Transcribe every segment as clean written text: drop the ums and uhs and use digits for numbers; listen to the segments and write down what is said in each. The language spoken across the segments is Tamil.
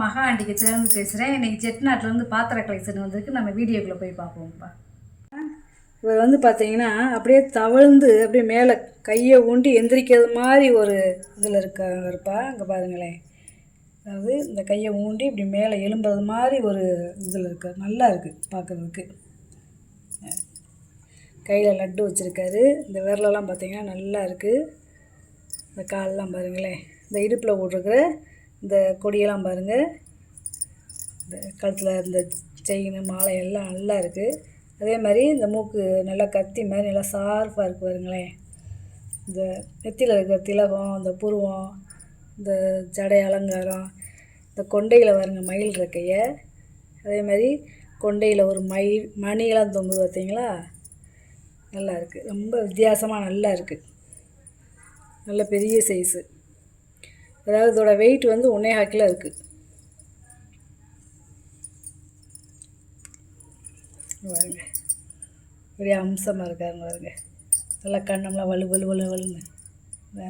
மகா ஆண்டி கிச்சன்லேருந்து பேசுகிறேன். இன்றைக்கி செட்டிநாட்டிலேருந்து பாத்திர கலெக்ஷன் வந்திருக்கு. நம்ம வீடியோக்குள்ளே போய் பார்ப்போம்ப்பா. இவர் வந்து பார்த்தீங்கன்னா அப்படியே தவழ்ந்து அப்படியே மேலே கையை ஊண்டி எந்திரிக்கிறது மாதிரி ஒரு இதில் இருப்பா. அங்கே பாருங்களேன், அதாவது இந்த கையை ஊண்டி இப்படி மேலே எழும்புறது மாதிரி ஒரு இதில் இருக்க நல்லா இருக்குது பார்க்குறதுக்கு. கையில் லட்டு வச்சுருக்காரு. இந்த விரலெல்லாம் பார்த்திங்கன்னா நல்லா இருக்குது. இந்த காலெலாம் பாருங்களேன், இந்த இடுப்பில் போட்டிருக்கிற இந்த கொடியெல்லாம் பாருங்கள், இந்த கழுத்தில் இந்த செயின் மாலை எல்லாம் நல்லா இருக்குது. அதே மாதிரி இந்த மூக்கு நல்லா கத்தி மாதிரி நல்லா ஷார்ப்பாக இருக்குது பாருங்களேன். இந்த நெத்தியில் இருக்கிற திலகம், இந்த புருவம், இந்த ஜடை அலங்காரம், இந்த கொண்டையில் பாருங்க மயில் இருக்கைய, அதே மாதிரி கொண்டையில் ஒரு மணியெல்லாம் தொங்குது பார்த்தீங்களா, நல்லா இருக்குது. ரொம்ப வித்தியாசமாக நல்லா இருக்குது. நல்ல பெரிய சைஸு. அதாவது இதோட வெயிட் வந்து 1.25 கிலோ இருக்குது. பாருங்க இப்படியே அம்சமாக இருக்காருங்க பாருங்க. நல்லா கண்ணம்லாம் வலு வலு வலு வலுன்னு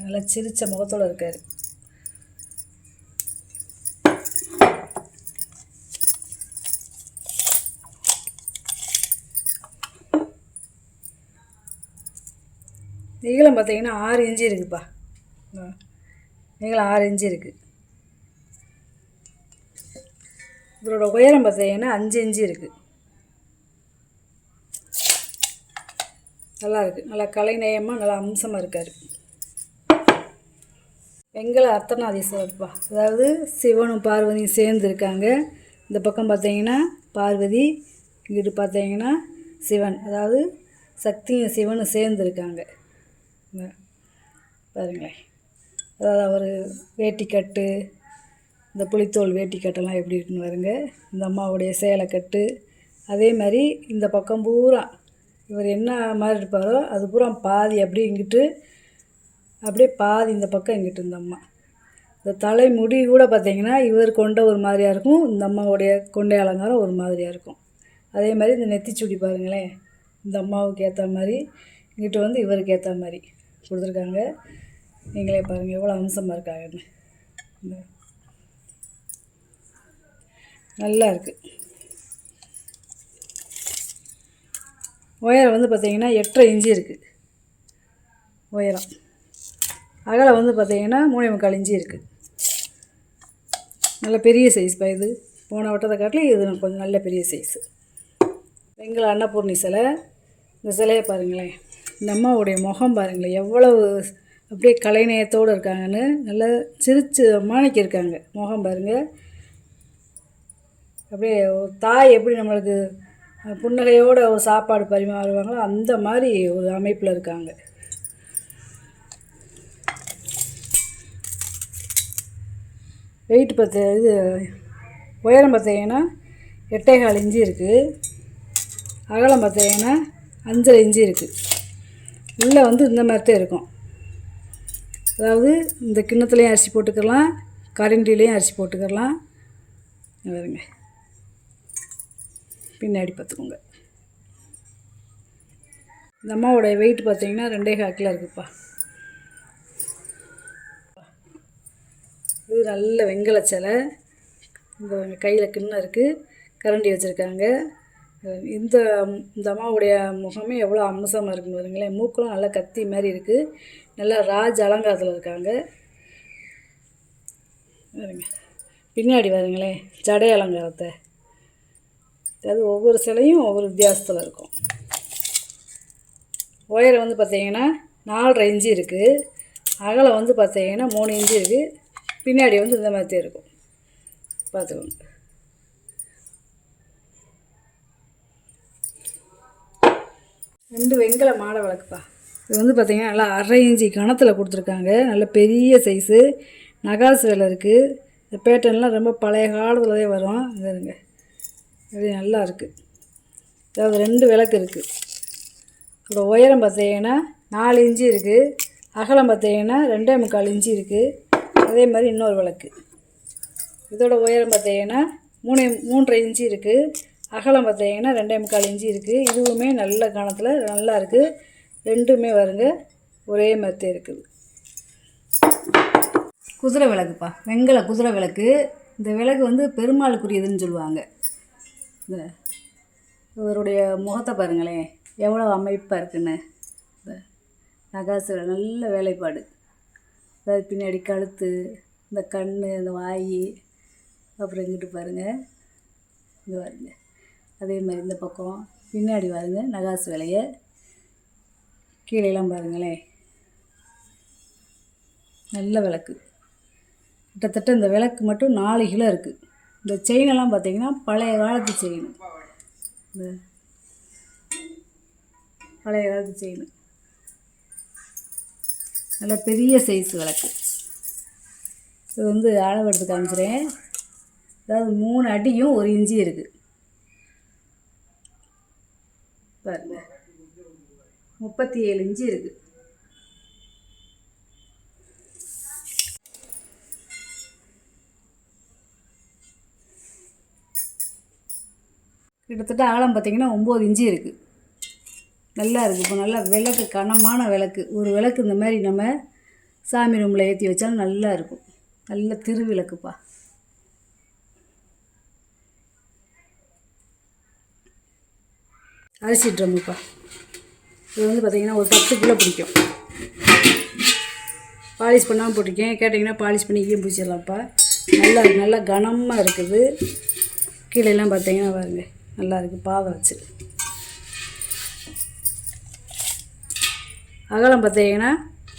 நல்லா சிரித்த முகத்தோடு இருக்கார். நீளம் பார்த்தீங்கன்னா 6 இன்ச்சு இருக்குதுப்பா. நீளம் 6 இன்ச்சு இருக்குது. இதோட உயரம் பார்த்தீங்கன்னா 5 இன்ச்சு இருக்குது. நல்லா இருக்குது. நல்லா கலைநயமாக நல்லா அம்சமாக இருக்கார். வெங்கல அர்த்தநாதீஸ்வரர்ப்பா. அதாவது சிவனும் பார்வதியும் சேர்ந்து இருக்காங்க. இந்த பக்கம் பார்த்தீங்கன்னா பார்வதி, இங்கிட்டு பார்த்தீங்கன்னா சிவன், அதாவது சக்தியும் சிவனும் சேர்ந்து இருக்காங்க பாருங்களேன். அதாவது அவர் வேட்டிக்கட்டு, இந்த புலித்தோல் வேட்டிக்கட்டெல்லாம் எப்படி இருக்குன்னு பாருங்க. இந்த அம்மாவுடைய சேலைக்கட்டு, அதே மாதிரி இந்த பக்கம் பூரா இவர் என்ன மாதிரி இருப்பாரோ அது பூரா பாதி அப்படியே இங்கிட்டு, அப்படியே பாதி இந்த பக்கம் இங்கிட்டு இந்த அம்மா. இந்த தலைமுடி கூட பார்த்திங்கன்னா இவர் கொண்ட ஒரு மாதிரியாக இருக்கும், இந்த அம்மாவுடைய கொண்டை அலங்காரம் ஒரு மாதிரியாக இருக்கும். அதே மாதிரி இந்த நெத்திச்சுடி பாருங்களேன், இந்த அம்மாவுக்கு ஏற்ற மாதிரி, இங்கிட்டு வந்து இவருக்கு ஏற்ற மாதிரி கொடுத்துருக்காங்க. நீங்களே பாருங்கள் எவ்வளோ அம்சமாக இருக்காங்கன்னு. நல்லா இருக்குது. உயரம் வந்து பார்த்திங்கன்னா 8.5 இன்ச்சு இருக்குது உயரம். அகலம் வந்து பார்த்திங்கன்னா 3.25 இன்ச்சு இருக்குது. நல்ல பெரிய சைஸ்ப்பா இது. போன வட்டத்தை காட்டிலும் இது கொஞ்சம் நல்ல பெரிய சைஸு. வெங்கல அன்னபூர்ணி சிலை. இந்த சிலையை பாருங்களேன், இந்த அம்மாவுடைய முகம் பாருங்களேன் எவ்வளவு அப்படியே கலைநயத்தோடு இருக்காங்கன்னு. நல்லா சிரித்து மாணிக்கிருக்காங்க முகம் பாருங்கள். அப்படியே ஒரு தாய் எப்படி நம்மளுக்கு புன்னகையோடு ஒரு சாப்பாடு பரிமாறுவாங்களோ அந்த மாதிரி ஒரு அமைப்பில் இருக்காங்க. வெயிட் இது உயரம் பார்த்தீங்கன்னா 8.25 இன்ச்சு இருக்குது. அகலம் பார்த்தீங்கன்னா 5.5 இன்ச்சு இருக்குது. உள்ளே வந்து இந்த மாதிரி தான் இருக்கும். அதாவது இந்த கிண்ணத்துலேயும் அரிசி போட்டுக்கலாம், கரண்டிலையும் அரிசி போட்டுக்கலாம். வருங்க பின்னாடி பார்த்துக்கோங்க. இந்த அம்மாவோடைய வெயிட் பார்த்தீங்கன்னா 2.25 கிலோ இருக்குதுப்பா. இது நல்ல வெங்கல சிலை. இந்த கையில் கிண்ணம் இருக்குது, கரண்டி வச்சுருக்காங்க. இந்த அம்மாவுடைய முகமே எவ்வளோ அம்சமாக இருக்குன்னு பாருங்களேன். மூக்கெலாம் நல்லா கத்தி மாதிரி இருக்குது. நல்லா ராஜ அலங்காரத்தில் இருக்காங்க. பாருங்க பின்னாடி பாருங்களேன் ஜடை அலங்காரத்தை. அது ஒவ்வொரு சிலையும் ஒவ்வொரு வித்தியாசத்தில் இருக்கும். உயரம் வந்து பார்த்திங்கன்னா 4.5 இன்ச்சு இருக்குது. அகலம் வந்து பார்த்திங்கன்னா 3 இன்ச்சு இருக்குது. பின்னாடி வந்து இந்த மாதிரி இருக்கும் பார்த்துக்கோங்க. ரெண்டு வெங்கல மாடை விளக்குப்பா. இது வந்து பார்த்திங்கன்னா நல்லா 1/2 இன்ச்சு கணத்தில் கொடுத்துருக்காங்க. நல்ல பெரிய சைஸு. நகாசு வேலை இருக்குது. இந்த பேட்டர்ன்லாம் ரொம்ப பழைய காலத்துலதே வரும். இதுங்க இது நல்லா இருக்குது. அதாவது 2 விளக்கு இருக்குது. இதோட உயரம் பார்த்திங்கன்னா 4 இன்ச்சு இருக்குது. அகலம் பார்த்திங்கன்னா 2.25 இன்ச்சு இருக்குது. அதே மாதிரி இன்னொரு விளக்கு, இதோட உயரம் பார்த்திங்கன்னா 3.5 இன்ச்சு இருக்குது. அகலம் பார்த்திங்கன்னா 2.25 இன்ச்சு இருக்குது. இதுவுமே நல்ல கணத்தில் நல்லா இருக்குது. ரெண்டுமே வருங்க ஒரே மாதிரி இருக்குது. குதிரை விளக்குப்பா, வெங்கல குதிரை விளக்கு. இந்த விளக்கு வந்து பெருமாளுக்குரியதுன்னு சொல்லுவாங்க. இந்த இவருடைய முகத்தை பாருங்களேன், எவ்வளோ அமைப்பாக இருக்குன்னு. இந்த நகாசு நல்ல வேலைப்பாடு. அதாவது பின்னாடி கழுத்து, இந்த கண், இந்த வாய், அப்புறம் இங்கிட்டு பாருங்கள், இங்கே பாருங்க. அதே மாதிரி இந்த பக்கம் பின்னாடி பாருங்க நகாசு வேலையை. கீழேலாம் பாருங்களேன், நல்ல விளக்கு. கிட்டத்தட்ட இந்த விளக்கு மட்டும் 4 கிலோ இருக்குது. இந்த செயினெல்லாம் பார்த்திங்கன்னா பழைய காலத்து செயின். இந்த பழைய காலத்து செயின், நல்ல பெரிய சைஸ் விளக்கு. இது வந்து அளவு எடுத்து காமிச்சிறேன். அதாவது 3 அடியும் 1 இன்ச்சு இருக்குது பாருங்க. 37 இன்ச்சு இருக்குது. கிட்டத்தட்ட ஆழம் பார்த்திங்கன்னா 9 இன்ச்சு இருக்குது. நல்லா இருக்குது. இப்போ நல்லா விளக்கு, கனமான விளக்கு. ஒரு விளக்கு இந்த மாதிரி நம்ம சாமி ரூமில் ஏற்றி வச்சாலும் நல்லா இருக்கும். நல்ல திருவிளக்குப்பா. அரிசி ட்ரம்முப்பா. இது வந்து பார்த்திங்கன்னா ஒரு 10 கிலோ பிடிக்கும். பாலிஷ் பண்ணாமல் போட்டிருக்கேன். கேட்டிங்கன்னா பாலிஷ் பண்ணி ஈயம் பூச்சிடலாம்ப்பா. நல்லா கனமாக இருக்குது. கீழேலாம் பார்த்திங்கன்னா பாருங்க, நல்லா இருக்குது. பாவை வச்சு அகலம் பார்த்திங்கன்னா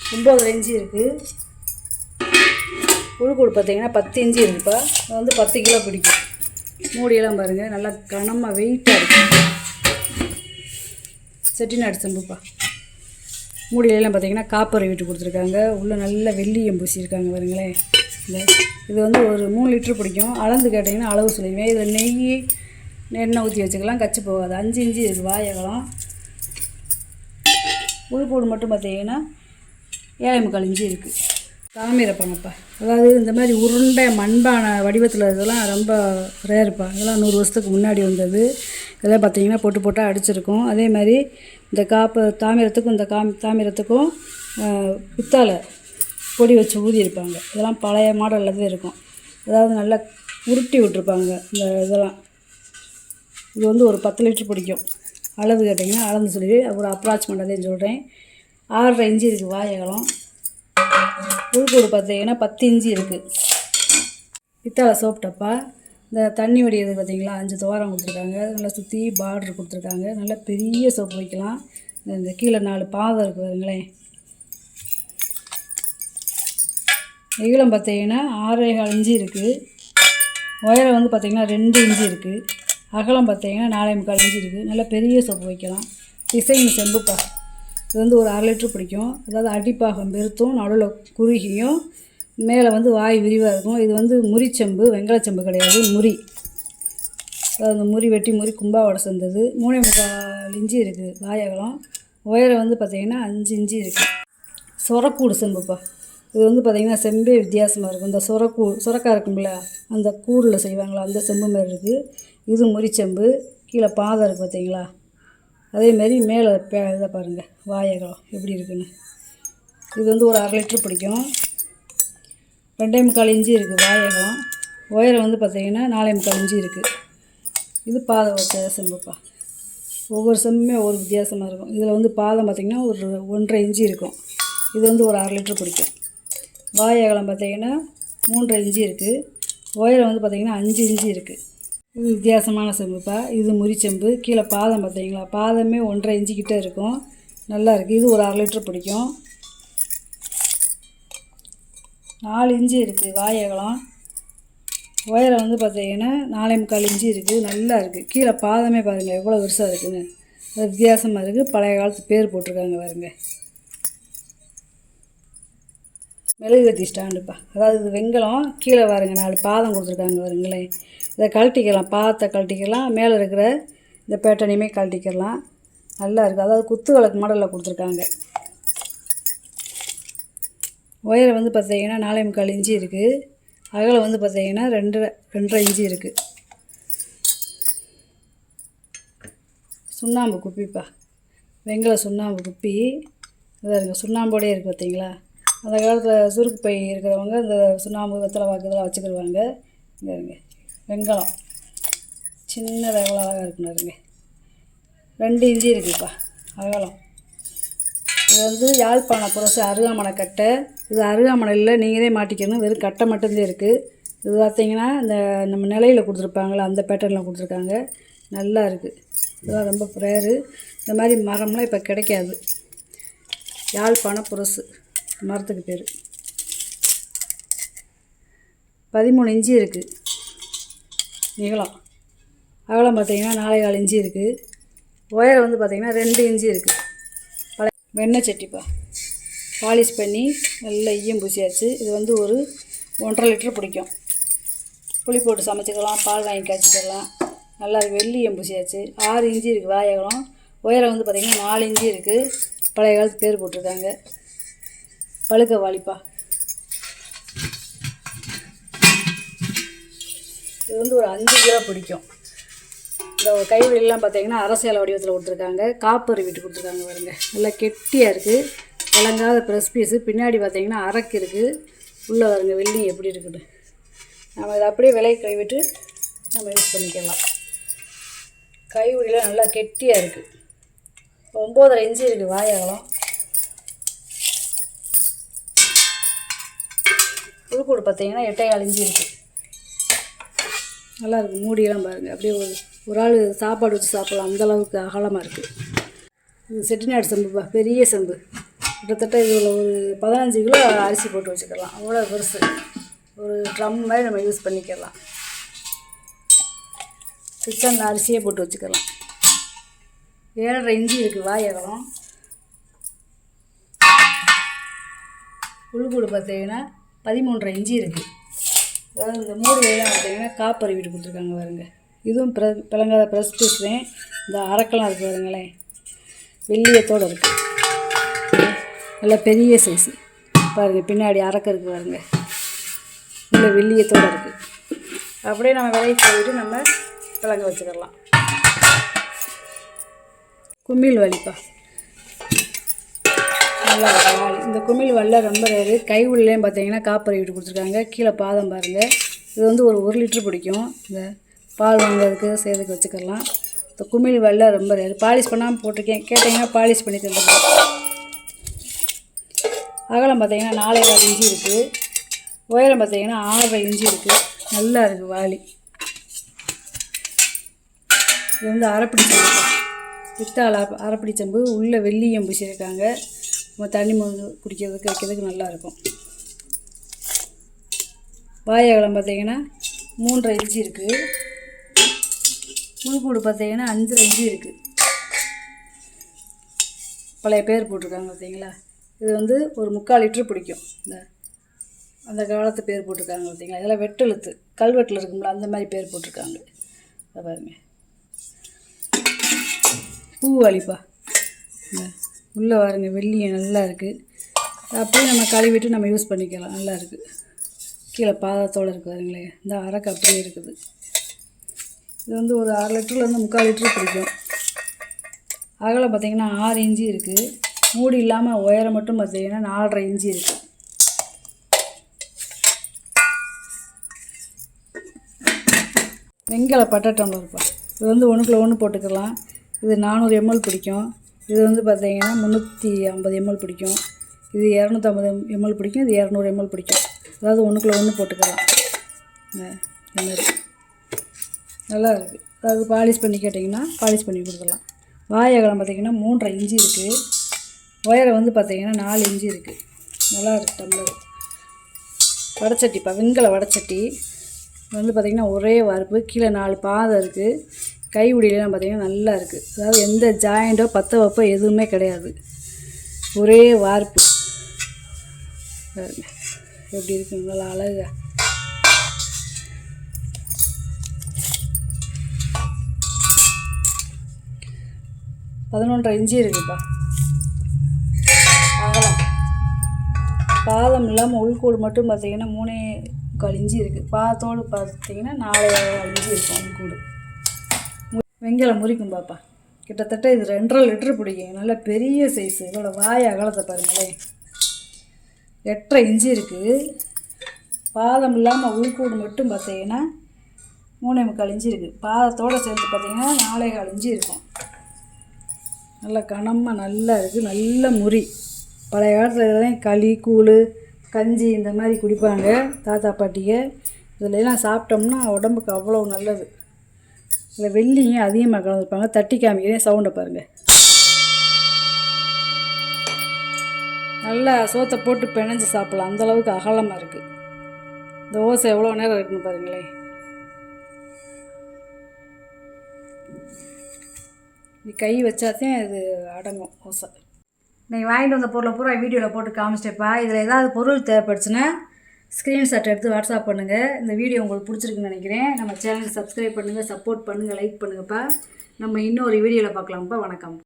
9 இன்ச்சு இருக்குது. உள்கூடு பார்த்திங்கன்னா 10 இன்ச்சு இருக்குப்பா. அது வந்து 10 கிலோ பிடிக்கும். மூடியெல்லாம் பாருங்கள், நல்லா கனமாக வெயிட்டாக இருக்குது. செட்டிநாடு செம்புப்பா. மூடியெல்லாம் பார்த்திங்கன்னா காப்பரை விட்டு கொடுத்துருக்காங்க. உள்ளே நல்ல வெள்ளியம் பூசியிருக்காங்க பாருங்களேன். இது வந்து ஒரு 3 லிட்டர் பிடிக்கும். அளந்து கேட்டிங்கன்னா அளவு சொல்லுவேன். இதில் நெய், எண்ணெய் ஊற்றி வச்சுக்கலாம், கச்சி போகாது. 5 இன்ச்சு இருக்குது வாயகலம். உள்கூடு மட்டும் பார்த்திங்கன்னா 7.25 இன்ச்சு இருக்குது. தாமிர பணப்பா. அதாவது இந்த மாதிரி உருண்டை மண்பான வடிவத்தில் இதெல்லாம் ரொம்ப ரேருப்பா. இதெல்லாம் 100 வருஷத்துக்கு முன்னாடி வந்தது. இதெல்லாம் பார்த்திங்கன்னா போட்டால் அடிச்சிருக்கும். அதே மாதிரி இந்த தாமிரத்துக்கும் இந்த தாமிரத்துக்கும் பித்தாளை பொடி வச்சு ஊதியிருப்பாங்க. இதெல்லாம் பழைய மாடலில் தான் இருக்கும். அதாவது நல்லா உருட்டி விட்டுருப்பாங்க இந்த இதெல்லாம். இது வந்து ஒரு 10 லிட்டர் பிடிக்கும். அளவு கேட்டிங்கன்னா அளந்து சொல்லி ஒரு அப்ராச்மெண்ட் அதையும் சொல்கிறேன். 6.5 இன்ச்சு இருக்குது வாயகலம். உள்கூடு பார்த்திங்கன்னா 10 இன்ச்சு இருக்குது. பித்தாளை சோப் டப்பா. இந்த தண்ணி வடிகிறது பார்த்திங்களா, 5 துவாரம் கொடுத்துருக்காங்க. நல்லா சுற்றி பார்டர் கொடுத்துருக்காங்க. நல்லா பெரிய சோப்பு வைக்கலாம். இந்த கீழே 4 பாதம் இருக்குது பாருங்களேன். நீளம் பார்த்திங்கன்னா 6.25 இன்ச்சு இருக்குது. உயரம் வந்து பார்த்திங்கன்னா 2 இன்ச்சு இருக்குது. அகலம் பார்த்திங்கன்னா 4.25 இன்ச்சு இருக்குது. நல்லா பெரிய சோப்பு வைக்கலாம். டிசைன் செம்புப்பா. இது வந்து ஒரு 1/2 லிட்டர் பிடிக்கும். அதாவது அடிப்பாகம் பெருத்தும், நடுவில் குறுகியும், மேலே வந்து வாய் விரிவாக இருக்கும். இது வந்து முறிச்செம்பு, வெங்கலச்செம்பு கிடையாது, முறி. அதாவது முறி வெட்டி முறி கும்பாவோட சேர்ந்தது. 3.25 இன்ச்சு இருக்குது வாயகலம். உயரம் வந்து பார்த்திங்கன்னா 5 இன்ச்சு இருக்குது. சொரக்கூடு செம்புப்பா. இது வந்து பார்த்திங்கன்னா செம்பே வித்தியாசமாக இருக்கும். இந்த சொரக்காய் இருக்கும்ல, அந்த கூடில் செய்வாங்களா, அந்த செம்பு மாதிரி இருக்குது. இது முறிச்செம்பு. கீழே பாதம் இருக்குது பார்த்திங்களா. அதேமாரி மேலே இதை பாருங்கள் வாயகலம் எப்படி இருக்குன்னு. இது வந்து ஒரு 1/2 லிட்டர் பிடிக்கும். 2.25 இன்ச்சு இருக்குது வாயகலம். உயரம் வந்து பார்த்திங்கன்னா 4.25 இன்ச்சு இருக்குது. இது பாதம் வச்ச செம்புப்பா. ஒவ்வொரு செம்புமே ஒவ்வொரு வித்தியாசமாக இருக்கும். இதில் வந்து பாதம் பார்த்திங்கன்னா ஒரு 1.5 இன்ச்சு இருக்கும். இது வந்து ஒரு 1/2 லிட்டர் பிடிக்கும். வாயகலம் பார்த்திங்கன்னா 3.5 இன்ச்சு இருக்குது. உயரம் வந்து பார்த்திங்கன்னா 5 இன்ச்சு இருக்குது. இது வித்தியாசமான செம்புப்பா. இது முறிச்செம்பு. கீழே பாதம் பார்த்திங்களா, பாதமே 1.5 இன்ச்சு கிட்டே இருக்கும். நல்லா இருக்குது. இது ஒரு 1/2 லிட்டர் பிடிக்கும். 4 இன்ச்சு இருக்குது வாயகலம். உயரம் வந்து பார்த்திங்கன்னா 4.25 இன்ச்சு இருக்குது. நல்லா இருக்குது. கீழே பாதமே பாருங்கள் எவ்வளோ பெருசாக இருக்குதுன்னு. அது வித்தியாசமாக இருக்குது. பழைய காலத்து பேர் போட்டிருக்காங்க பாருங்கள். மெழுகுவர்த்தி ஸ்டாண்டுப்பா. அதாவது இது வெங்கலம். கீழே பாருங்க 4 பாதம் கொடுத்துருக்காங்க பாருங்களேன். இதை கழட்டிக்கலாம், பாதத்தை கழட்டிக்கலாம். மேலே இருக்கிற இந்த பேட்டனையுமே கழட்டிக்கலாம். நல்லா இருக்குது. அதாவது குத்து விளக்கு மாடலில் கொடுத்துருக்காங்க. உயரம் வந்து பார்த்திங்கன்னா 4.25 இன்ச்சு இருக்குது. அகலம் வந்து பார்த்திங்கன்னா 2.5 இன்ச்சு இருக்குது. சுண்ணாம்பு குப்பிப்பா. வெங்கல சுண்ணாம்பு குப்பி. இதாக இருக்குது. சுண்ணாம்போடே இருக்குது பார்த்திங்களா. அந்த காலத்தில் சுருக்கு பை இருக்கிறவங்க இந்த சுண்ணாம்பு வெத்தலை வாக்கு இதெல்லாம் வச்சுக்கிடுவாங்க. இங்கே இருங்க வெங்காயம் சின்னதாக எவ்வளோ அழகாக இருக்குன்னு இருங்க 2 இன்ச்சு இருக்குப்பா அகலம். இது வந்து யாழ்ப்பாண புரசு அருகாமனை கட்டை. இது அருகாமனை இல்லை, நீங்களே மாட்டிக்கணும். வெறும் கட்டை மட்டும்தான் இருக்குது. இது பார்த்திங்கன்னா இந்த நம்ம நிலையில் கொடுத்துருப்பாங்களே அந்த பேட்டர்னில் கொடுத்துருக்காங்க. நல்லா இருக்குது. இதெல்லாம் ரொம்ப ரேரு. இந்த மாதிரி மரம்லாம் இப்போ கிடைக்காது. யாழ்ப்பாண புரசு மரத்துக்கு பேர். 13 இன்ச்சு இருக்குது நீளம். அகலம் பார்த்திங்கன்னா 4.25 இன்ச்சு இருக்குது. ஒயர் வந்து பார்த்திங்கன்னா 2 இன்ச்சு இருக்குது. பழைய வெண்ணெய் சட்டிப்பா பாலிஷ் பண்ணி நல்லா ஈயம் பூசியாச்சு. இது வந்து ஒரு 1.5 லிட்டர் பிடிக்கும். புளி போட்டு சமைச்சிக்கலாம், பால் வாங்கி காய்ச்சிக்கலாம். நல்லா வெள்ளி ஈயம் பூசியாச்சு. 6 இன்ச்சு இருக்குது வாயகலம். ஒயரை வந்து பார்த்திங்கன்னா 4 இன்ச்சு இருக்குது. பழைய காலத்து பேர் போட்டிருக்காங்க. பழுக்க வாளிப்பா. இது வந்து ஒரு 5 கிலோ பிடிக்கும். இந்த கைவெளியெல்லாம் பார்த்திங்கன்னா அரசியல் வடிவத்தில் கொடுத்துருக்காங்க. காப்பர் வீட்டு கொடுத்துருக்காங்க பாருங்க. நல்லா கெட்டியாக இருக்குது. விளங்காத ப்ரெஸ் பீஸு. பின்னாடி பார்த்திங்கன்னா அரக்கு இருக்குது. உள்ளே வருங்க வெள்ளி எப்படி இருக்குது. நம்ம இதை அப்படியே விலை கழுவிட்டு நம்ம யூஸ் பண்ணிக்கலாம். கைவெளியில் நல்லா கெட்டியாக இருக்குது. 9.5 இன்ச்சு இருக்குது வாயகலம். உள்கூடு பார்த்திங்கன்னா 8.25 இன்ச்சு இருக்குது. நல்லா இருக்குது. மூடியெல்லாம் பாருங்கள். அப்படியே ஒரு ஆள் சாப்பாடு வச்சு சாப்பிட்லாம், அந்தளவுக்கு அகலமாக இருக்குது. இது செட்டிநாடு செம்புப்பா, பெரிய செம்பு. கிட்டத்தட்ட இதில் ஒரு 15 கிலோ அரிசி போட்டு வச்சுக்கலாம். அவ்வளோ பெருசு. ஒரு ட்ரம் மாதிரி நம்ம யூஸ் பண்ணிக்கலாம். கிச்சனில் அரிசியே போட்டு வச்சுக்கலாம். 7.5 இன்ச்சு இருக்குது வாயகலம். உள்கூடு பார்த்திங்கன்னா 13.5 இன்ச்சு இருக்குது. அதாவது இந்த மூடியெல்லாம் பார்த்திங்கன்னா காப்பர் வீட்டு கொடுத்துருக்காங்க பாருங்க. இதுவும் பிளங்காத ப்ரெஸ் பீஸ் தான். இந்த அரக்கெல்லாம் இருக்குது பாருங்களேன். வெள்ளியத்தோடு இருக்குது. நல்லா பெரிய சைஸு பாருங்கள். பின்னாடி அரக்க இருக்குது பாருங்கள். இல்லை வெள்ளியத்தோடு இருக்குது. அப்படியே நம்ம விலையை போயிட்டு நம்ம பிளங்க வச்சுக்கலாம். குமிழ் வலிப்பா. நல்லா வாளி. இந்த குமிழ் வல்ல ரொம்ப ரேரு. கை உள்ளேயும் பார்த்தீங்கன்னா காப்பர் வீட்டு கொடுத்துருக்காங்க. கீழே பாதம் பாருங்கள். இது வந்து ஒரு 1 லிட்டர் பிடிக்கும். இந்த பால் வாங்குறதுக்கு செய்கிறதுக்கு வச்சுக்கலாம். இந்த குமிழ் வல்ல ரொம்ப ரேரு. பாலிஷ் பண்ணாமல் போட்டிருக்கேன். கேட்டிங்கன்னா பாலிஷ் பண்ணி தந்துடுறேன். அகலம் பார்த்தீங்கன்னா 4.25 இன்ச்சு இருக்குது. உயரம் பார்த்தீங்கன்னா 6.5 இன்ச்சு இருக்குது. நல்லா இருக்குது வாளி. இது வந்து அரைப்பிடி செம்பு. பித்தாள அரைப்பிடி செம்பு. உள்ளே வெள்ளியம் பூசியிருக்காங்க. நம்ம தண்ணி குடிக்கிறதுக்கு வைக்கிறதுக்கு நல்லாயிருக்கும். வாயகலம் பார்த்தீங்கன்னா 3.5 இன்ச்சு இருக்குது. உள்கூடு பார்த்தீங்கன்னா 5.5 இன்ச்சு இருக்குது. பழைய பேர் போட்டிருக்காங்க பார்த்தீங்களா. இது வந்து ஒரு 3/4 லிட்டர் பிடிக்கும். இந்த அந்த காலத்து பேர் போட்டிருக்காங்க பார்த்தீங்களா. இதெல்லாம் வெட்டெழுத்து கல்வெட்டில் இருக்கும்ல அந்த மாதிரி பேர் போட்டிருக்காங்க. அதை பாருங்க. பூ அழிப்பா. உள்ளே பாருங்க வெள்ளியம் நல்லா இருக்குது. அப்படியே நம்ம கழுவிட்டு நம்ம யூஸ் பண்ணிக்கலாம். நல்லா இருக்குது. கீழே பாதத்தோடு இருக்குது பாருங்களேன். இந்த அரக்கு அப்படியே இருக்குது. இது வந்து ஒரு 6 லிட்டர்லேருந்து 3/4 லிட்டர் பிடிக்கும். அகலம் பார்த்திங்கன்னா 6 இன்ச்சு இருக்குது. மூடி இல்லாமல் உயரம் மட்டும் பார்த்திங்கன்னா 4.5 இன்ச்சு இருக்குது. வெங்கல பட்டை டம்ளர் இருப்பா. இது வந்து 1க்குள்ள 1 போட்டுக்கலாம். இது 400 ml பிடிக்கும். இது வந்து பார்த்திங்கன்னா 350 ml பிடிக்கும். இது 250 ml பிடிக்கும். இது 200 ml பிடிக்கும். அதாவது 1க்குள்ள 1 போட்டுக்கலாம். இந்த மாதிரி நல்லா இருக்குது. அதாவது பாலிஷ் பண்ணி கேட்டிங்கன்னா பாலிஷ் பண்ணி கொடுக்கலாம். வாயகலம் பார்த்திங்கன்னா 3.5 இன்ச்சு இருக்குது. உயரம் வந்து பார்த்திங்கன்னா 4 இன்ச்சு இருக்குது. நல்லா இருக்குது டம்ளர். வடைச்சட்டிப்பா, வெண்கல வடைச்சட்டி. வந்து பார்த்திங்கன்னா ஒரே வார்ப்பு. கீழே 4 பாதம் இருக்குது. கை உடியெல்லாம் பார்த்திங்கன்னா நல்லா இருக்குது. அதாவது எந்த ஜாயிண்டோ பற்ற வைப்போ எதுவுமே கிடையாது. ஒரே வார்ப்பு. எப்படி இருக்குங்க, நல்லா அழகா. பதினொன்றரை இன்ச்சு இருக்குப்பா அகலம். பாதம் இல்லாமல் உள்கூடு மட்டும் பார்த்திங்கன்னா 3.25 இன்ச்சு இருக்குது. பாதத்தோடு பார்த்திங்கன்னா 4.5 இன்ச்சு இருக்கும் உள்கூடு. வெங்கலம் முறிக்கும் பாப்பா. கிட்டத்தட்ட இது 2.5 லிட்டர் பிடிக்கும். நல்ல பெரிய சைஸு. இதோட வாய் அகலத்தை பாருங்களேன். 8.5 இன்ச்சு இருக்குது. பாதம் இல்லாமல் உள்கூடு மட்டும் பார்த்தீங்கன்னா 3.25 இன்ச்சு இருக்குது. பாதத்தோடு சேர்த்து பார்த்தீங்கன்னா 4.25 இன்ச்சு இருக்கும். நல்லா கனமாக நல்லா இருக்குது. நல்ல முறி. பழைய காலத்தில் இதெல்லாம் களி கூழ் கஞ்சி இந்த மாதிரி குடிப்பாங்க தாத்தா பாட்டிங்க. இதிலெல்லாம் சாப்பிட்டோம்னா உடம்புக்கு அவ்வளோ நல்லது. இதில் வெள்ளியும் அதிகமாக கலந்துருப்பாங்க. தட்டி காமிக்கிறேன், சவுண்டை பாருங்கள். நல்லா சோத்தை போட்டு பிணைஞ்சு சாப்பிட்லாம், அந்தளவுக்கு அகலமாக இருக்குது. இந்த ஓசை எவ்வளோ நேரம் இருக்குன்னு பாருங்களேன். கை வச்சாதான் இது அடங்கும் ஓசை. நீங்கள் வாங்கிட்டு வந்த பொருளை பூரா வீடியோவில் போட்டு காமிச்சிட்டேப்பா. இதில் ஏதாவது பொருள் தேவைப்படுச்சுன்னா ஸ்க்ரீன்ஷாட் எடுத்து வாட்ஸ்அப் பண்ணுங்கள். இந்த வீடியோ உங்களுக்கு பிடிச்சிருக்குன்னு நினைக்கிறேன். நம்ம சேனலை சப்ஸ்கிரைப் பண்ணுங்கள், சப்போர்ட் பண்ணுங்கள், லைக் பண்ணுங்கப்பா. நம்ம இன்னொரு வீடியோவில் பார்க்கலாம்ப்பா. வணக்கம்.